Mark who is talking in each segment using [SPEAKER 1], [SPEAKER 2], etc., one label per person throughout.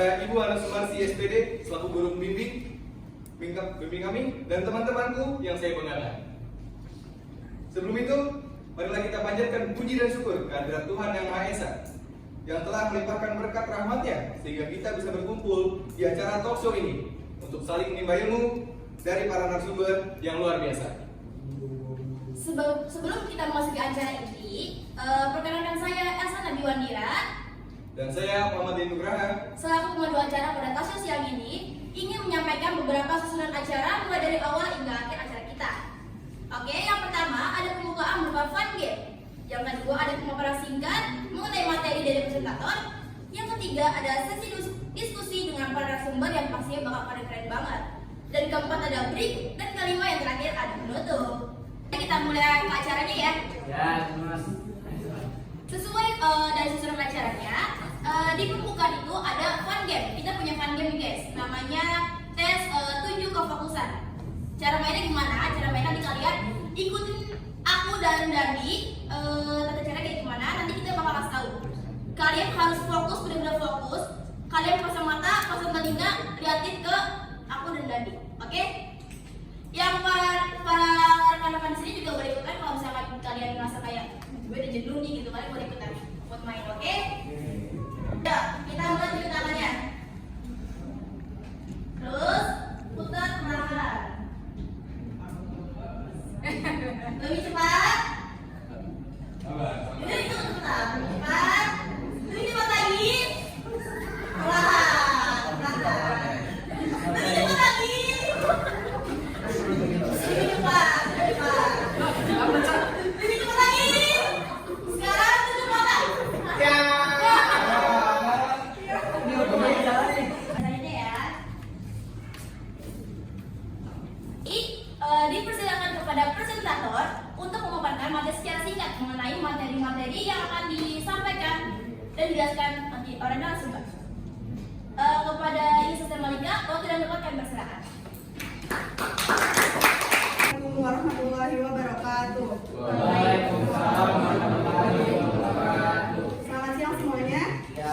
[SPEAKER 1] kepada Ibu Ana Sumarsi SPD selaku guru pembimbing kami dan teman-temanku yang saya banggakan. Sebelum itu, marilah kita panjatkan puji dan syukur kehadirat Tuhan Yang Maha Esa yang telah melimpahkan berkat rahmat-Nya sehingga kita bisa berkumpul di acara talk show ini untuk saling menimba ilmu dari para narasumber yang luar biasa.
[SPEAKER 2] Sebelum kita memasuki acara ini, perkenalkan saya Elsa Nabiwandira
[SPEAKER 1] Dan saya Muhammad Nugraha
[SPEAKER 2] selaku pemandu acara pada talk show siang ini ingin menyampaikan beberapa susunan acara mulai dari awal hingga akhir acara kita. Oke, yang pertama ada pembukaan berupa fun game. Yang kedua ada pemaparan singkat mengenai materi dari presentator. Yang ketiga ada sesi diskusi dengan para narasumber yang pastinya bakal keren banget. Dan keempat ada break, dan kelima yang terakhir ada penutup. Kita mulai ke acaranya ya.
[SPEAKER 3] Ya, Mas.
[SPEAKER 2] Sesuai dari susunan acaranya, di pembukaan itu ada fun game. Kita punya fun game guys, namanya tes 7 kefokusan. Cara mainnya gimana? Cara mainnya nanti kalian ikutin aku dan Dandi. Tata cara kayak gimana? Nanti kita bakal kasih tahu. Kalian harus fokus, benar-benar fokus. Kalian pasang mata, pasang telinga, liatin ke aku dan Dandi. Oke? Yang para rekan-rekan di sini juga boleh ikutan kalau misalkan kalian merasa kayak gue udah jenuh nih gitu, kalian boleh ikutan buat main. Oke? Udah, kita mulai tunjuk tangannya. Terus putar perlahan. Lebih cepat. Ini itu cepat. Lebih cepat. Lebih cepat lagi. Perlahan. Perlahan. Lebih cepat lagi. Lebih cepat. Lebih cepat lagi. Sekarang tutup mata. Dipersilakan kepada presentator untuk memaparkan materi secara singkat mengenai materi-materi yang akan disampaikan dan dijelaskan nanti oleh narasumber. Kepada Ibu Malika, waktu dan tempat kami persilakan.
[SPEAKER 4] Assalamualaikum warahmatullahi wabarakatuh.
[SPEAKER 3] Waalaikumsalam warahmatullahi wabarakatuh.
[SPEAKER 4] Selamat siang semuanya.
[SPEAKER 3] Ya.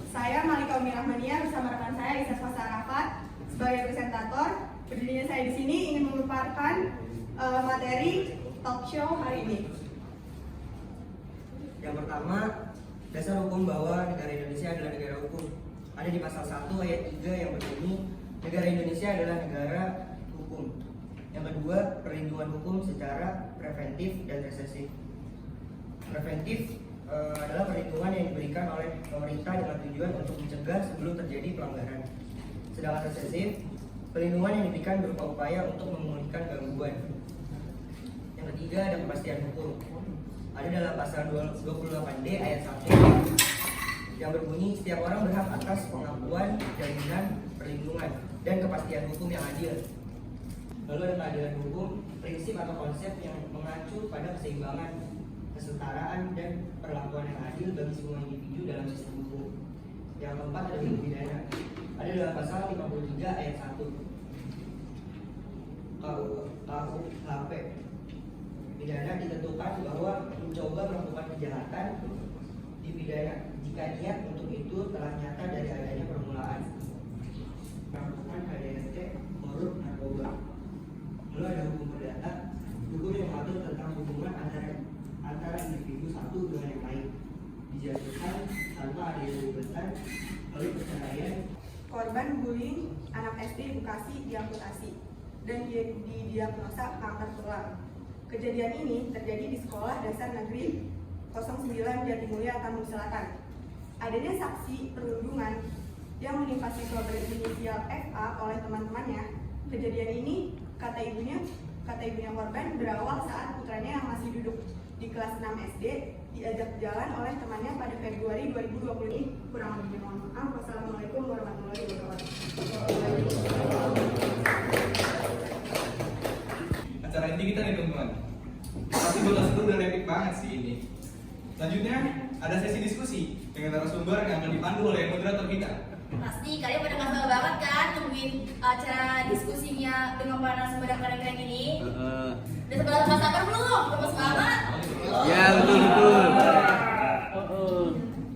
[SPEAKER 4] Saya Malika Umi Rahmania bersama rekan saya Isas Pasarafat sebagai presentator. Berdirinya saya di sini ingin memaparkan materi talk show hari ini.
[SPEAKER 5] Yang pertama, dasar hukum bahwa negara Indonesia adalah negara hukum. Ada di pasal 1 ayat 3 yang berbunyi, negara Indonesia adalah negara hukum. Yang kedua, perlindungan hukum secara preventif dan resesif. Preventif adalah perlindungan yang diberikan oleh pemerintah dengan tujuan untuk mencegah sebelum terjadi pelanggaran. Sedangkan resesif, perlindungan yang diberikan berupa upaya untuk memulihkan gangguan. Yang ketiga ada kepastian hukum. Ada dalam pasal 28D ayat 1 yang berbunyi setiap orang berhak atas pengakuan, jaminan, perlindungan, dan kepastian hukum yang adil. Lalu ada keadilan hukum, prinsip atau konsep yang mengacu pada keseimbangan, kesetaraan, dan perlakuan yang adil bagi semua individu dalam sistem hukum. Yang keempat ada hukum pidana. Ada dalam pasal 53 ayat 1 KUHP. Pidana ditentukan bahwa mencoba melakukan kejahatan dipidana jika niat untuk itu telah nyata dari adanya permulaan. Melakukan KDRT korup narkoba. Lalu ada hukum perdata, hukum yang mengatur tentang hubungan antara individu satu dengan yang lain, dijatuhkan tanpa ada keterlibatan, lalu perceraian.
[SPEAKER 4] Korban bullying anak SD Bekasi diamputasi dan didiagnosa kanker tulang. Kejadian ini terjadi di Sekolah Dasar Negeri 09 Jatimulya, Tambun Selatan. Adanya saksi perundungan yang menimpa siswa berinisial FA oleh teman-temannya. Kejadian ini kata ibunya korban berawal saat putranya yang masih duduk di kelas 6 SD diajak jalan oleh temannya pada Februari 2020 ini. Kurang lebih mohon maaf. Wassalamualaikum warahmatullahi wabarakatuh.
[SPEAKER 1] acara inti kita nih teman-teman. Pasti bakal seru dan epic banget sih ini. Selanjutnya ada sesi diskusi dengan narasumber yang akan dipandu oleh moderator kita.
[SPEAKER 2] Pasti kalian pada nggak sabar banget kan nungguin acara diskusinya dengan para narasumber yang keren-keren ini. Udah sebelah nggak sabar belum? Udah semangat?
[SPEAKER 3] Ya, betul.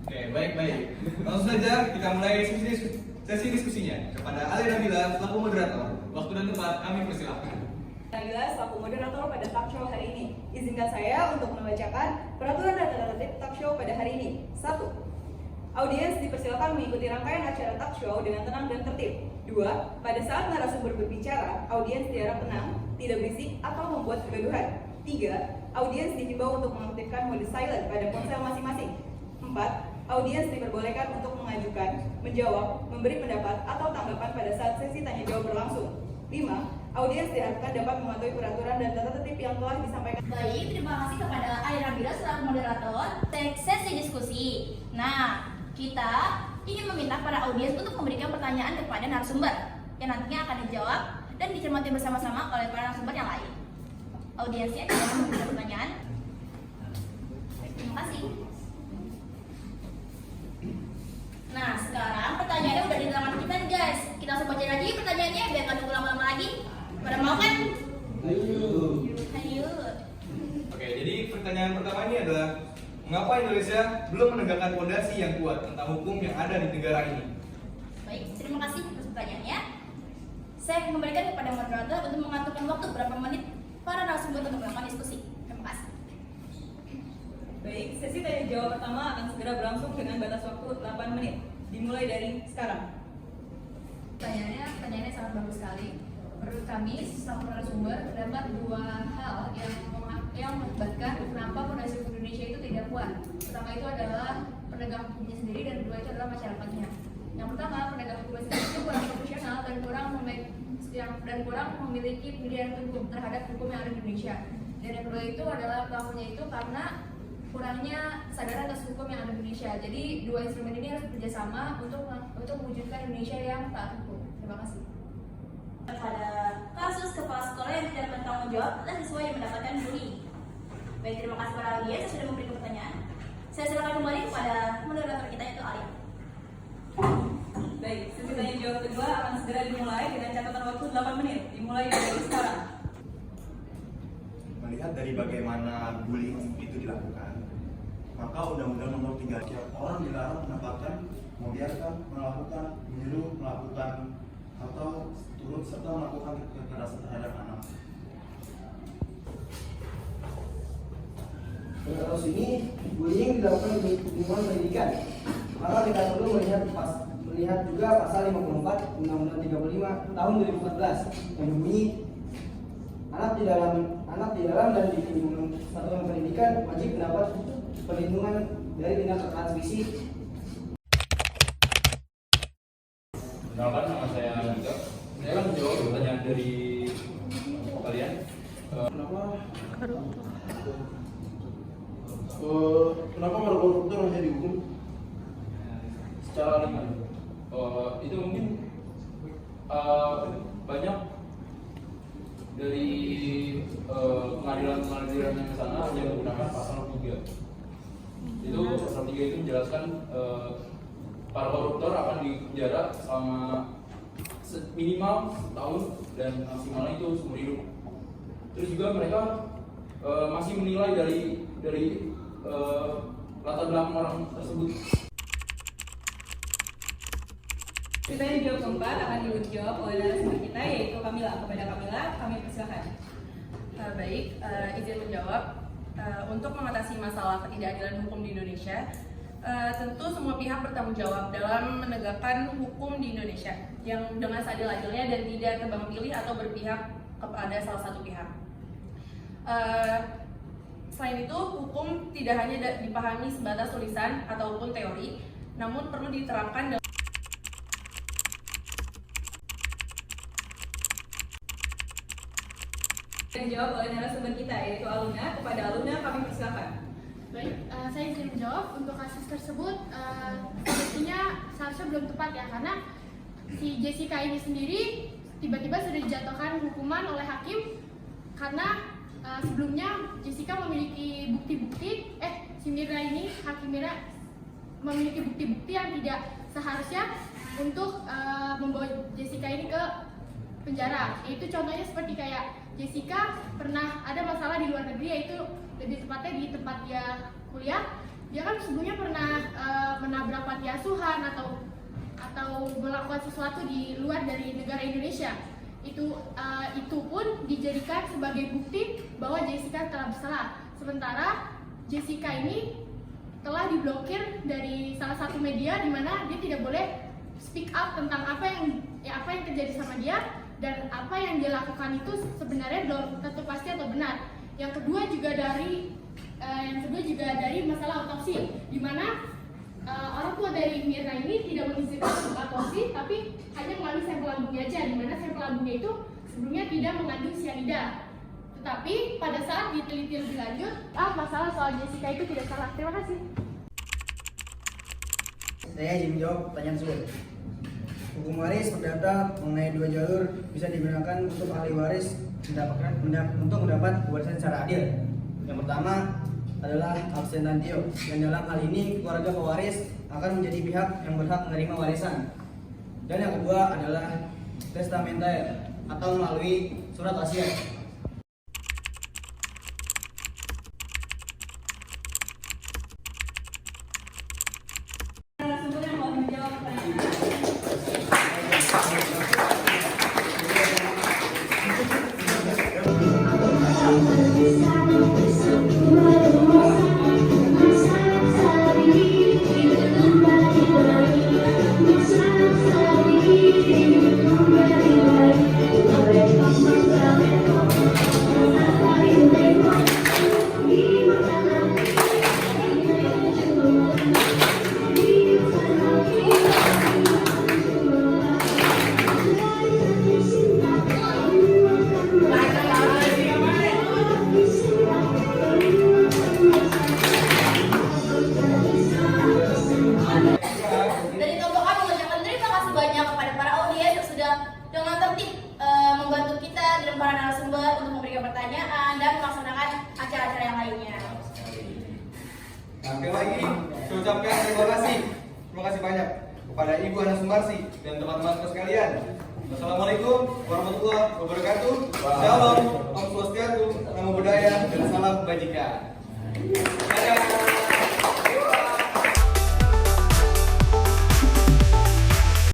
[SPEAKER 1] Oke, baik. Baik, langsung saja kita mulai sesi diskusinya. Kepada Ali Nabila selaku moderator, waktu dan tempat kami persilahkan.
[SPEAKER 6] Nabila selaku moderator pada talk show hari ini. Izinkan saya untuk membacakan peraturan dan tata tertib talk show pada hari ini. 1. Audiens dipersilakan mengikuti rangkaian acara talk show dengan tenang dan tertib. 2. Pada saat narasumber berbicara, audiens diharap tenang, tidak berisik atau membuat kegaduhan. 3. Audiens dihimbau untuk mengaktifkan mode silent pada ponsel masing-masing. 4. Audiens diperbolehkan untuk mengajukan, menjawab, memberi pendapat atau tanggapan pada saat sesi tanya jawab berlangsung. 5. Audiens diharapkan dapat mematuhi peraturan dan tata tertib yang telah disampaikan.
[SPEAKER 2] Baik, terima kasih kepada Ali Nabila selaku moderator sesi diskusi. Nah, kita ingin meminta para audiens untuk memberikan pertanyaan kepada narasumber yang nantinya akan dijawab dan dicermati bersama-sama oleh para narasumber yang lain. Audiensnya jangan memberikan pertanyaan. Terima kasih. Nah, sekarang pertanyaannya udah di tangan kita nih guys. Kita langsung baca lagi pertanyaannya biar nggak nunggu lama-lama lagi. Pada mau kan? Ayo.
[SPEAKER 1] Oke, jadi pertanyaan pertama ini adalah mengapa Indonesia belum menegakkan fondasi yang kuat tentang hukum yang ada di negara ini?
[SPEAKER 2] Baik, terima kasih atas pertanyaannya. Saya akan memberikan kepada moderator untuk mengaturkan waktu berapa menit para narasumber untuk melakukan diskusi. Terima kasih.
[SPEAKER 6] Baik, sesi tanya jawab pertama akan segera berlangsung dengan batas waktu 8 menit. Dimulai dari sekarang.
[SPEAKER 7] Pertanyaannya sangat bagus sekali. Menurut kami, selaku narasumber, terdapat dua hal yang mengakibatkan kenapa fondasi hukum Indonesia itu tidak kuat. Pertama itu adalah penegak hukumnya sendiri dan kedua itu adalah masyarakatnya. Yang pertama, penegak hukum sendiri itu kurang profesional dan kurang memiliki pilihan hukum terhadap hukum yang ada di Indonesia. Dan yang kedua itu adalah pelakunya itu karena kurangnya kesadaran atas hukum yang ada di Indonesia. Jadi dua instrumen ini harus bekerjasama untuk mewujudkan Indonesia yang taat hukum. Terima kasih.
[SPEAKER 2] Pada kasus kepala sekolah yang tidak bertanggung jawab dan siswa yang mendapatkan bullying. Baik, terima kasih para audiens yang sudah memberikan pertanyaan. Saya silakan kembali kepada moderator kita yaitu Ali.
[SPEAKER 6] Baik, sesi tanya jawab kedua akan segera dimulai dengan catatan waktu 8 menit. Dimulai dari sekarang.
[SPEAKER 8] Melihat dari bagaimana bullying itu dilakukan, maka Undang-Undang Nomor 3 tiap orang dilarang mendapatkan, membiarkan, melakukan, menyuruh, melakukan, atau turut serta melakukan kekerasan terhadap anak.
[SPEAKER 5] Untuk kasus ini, bullying dilakukan di lingkungan pendidikan. Maka kita perlu melihat juga pasal 54 Undang-Undang 35 tahun 2014 yang berbunyi anak di dalam dan di lingkungan satuan pendidikan wajib mendapat perlindungan dari tindak kekerasan fisik.
[SPEAKER 9] Kenalkan, nama saya Andika. Saya akan menjawab pertanyaan dari kalian.
[SPEAKER 8] Kenapa para koruptor hanya dihukum?
[SPEAKER 9] Secara ringan, itu mungkin banyak dari pengadilan yang ke sana yang menggunakan pasal 3. Itu pasal 3 itu menjelaskan para koruptor akan dipenjara selama minimal setahun dan maksimalnya itu seumur hidup. Terus juga mereka masih menilai dari latar belakang orang tersebut.
[SPEAKER 6] Pertanyaan jawab keempat akan dijawab oleh narasumber kita yaitu Kamila. Kepada Kamila, kami persilakan.
[SPEAKER 7] Baik, izin menjawab. Untuk mengatasi masalah ketidakadilan hukum di Indonesia, tentu semua pihak bertanggung jawab dalam menegakkan hukum di Indonesia yang dengan seadil-adilnya dan tidak tebang pilih atau berpihak kepada salah satu pihak. Selain itu, hukum tidak hanya dipahami sebatas tulisan ataupun teori, namun perlu diterapkan dalam
[SPEAKER 6] Yang dijawab oleh narasumber kita yaitu Aluna. Kepada Aluna kami persilakan.
[SPEAKER 10] Baik, saya izin menjawab untuk kasus tersebut. Sepertinya seharusnya belum tepat ya, karena si Jessica ini sendiri tiba-tiba sudah dijatuhkan hukuman oleh hakim karena sebelumnya Jessica memiliki bukti-bukti, si Mira ini, hakim Mira memiliki bukti-bukti yang tidak seharusnya untuk membawa Jessica ini ke penjara. Itu contohnya seperti kayak Jessica pernah ada masalah di luar negeri, yaitu lebih tepatnya di tempat dia kuliah. dia kan sebelumnya pernah menabrak panti asuhan atau melakukan sesuatu di luar dari negara Indonesia. Itu pun dijadikan sebagai bukti bahwa Jessica telah bersalah. Sementara Jessica ini telah diblokir dari salah satu media di mana dia tidak boleh speak up tentang apa yang terjadi sama dia, dan apa yang dia lakukan itu sebenarnya belum tentu pasti atau benar. Yang kedua juga dari masalah otopsi, di mana orang tua dari Mirna ini tidak mengizinkan untuk otopsi, tapi hanya mengambil sampel lambungnya aja, di mana sampel lambungnya itu sebelumnya tidak mengandung cyanida. Tetapi pada saat diteliti lebih lanjut, masalah soal Jessica itu tidak salah. Terima kasih.
[SPEAKER 5] Saya izin menjawab pertanyaan tersebut. Hukum waris perdata mengenai 2 jalur bisa digunakan untuk ahli waris untuk mendapat warisan secara adil. Yang pertama adalah abstentantio, yang dalam hal ini keluarga pewaris akan menjadi pihak yang berhak menerima warisan. Dan yang kedua adalah testamentaire atau melalui surat wasiat.
[SPEAKER 6] Narasumber yang mau menjawab pertanyaan.
[SPEAKER 2] Dari kelompok kami mengucapkan terima kasih banyak kepada para audiens yang sudah dengan tertib membantu kita dan para narasumber untuk memberikan pertanyaan dan melaksanakan acara-acara yang lainnya.
[SPEAKER 1] Sampai lagi, saya ucapkan terima kasih banyak kepada Ibu Ana Sumbarsi dan teman-teman sekalian. Wassalamualaikum warahmatullahi wabarakatuh. Shalom, Om Swastiastu, Namo Buddhaya, dan salam kebajikan. Dadah.